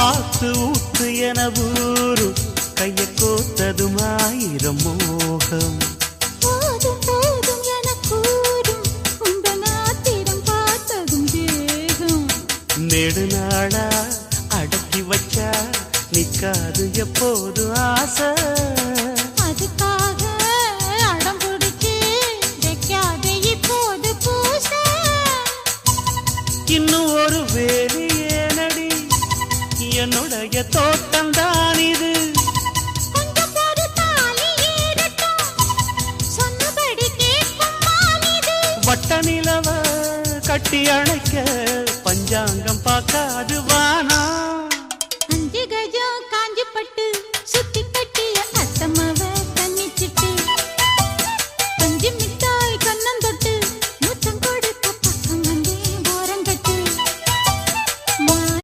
ஆத்து ஊத்து என ஊரு கைய கோத்ததும் ஆயிரம் மோகம் போதும் போதும் என கூறும் உங்கள் ஆத்திரம் பார்த்ததும் தேகம் நெடுநாளா அடக்கி வச்சா நிக்காது எப்போது ஆசை அதுக்காக அடம் பிடிச்சு வைக்காத இப்போது பூச இன்னும் ஒரு வேலி ஏனடி என்னுடைய தோட்டம்தான் இது கொஞ்சம் ஒரு தாலி ஏறட்டும் சொன்னபடி கேட்கும் மாலிது வட்ட நிலவ கட்டி அணைக்க பஞ்சாங்கம் பார்க்காது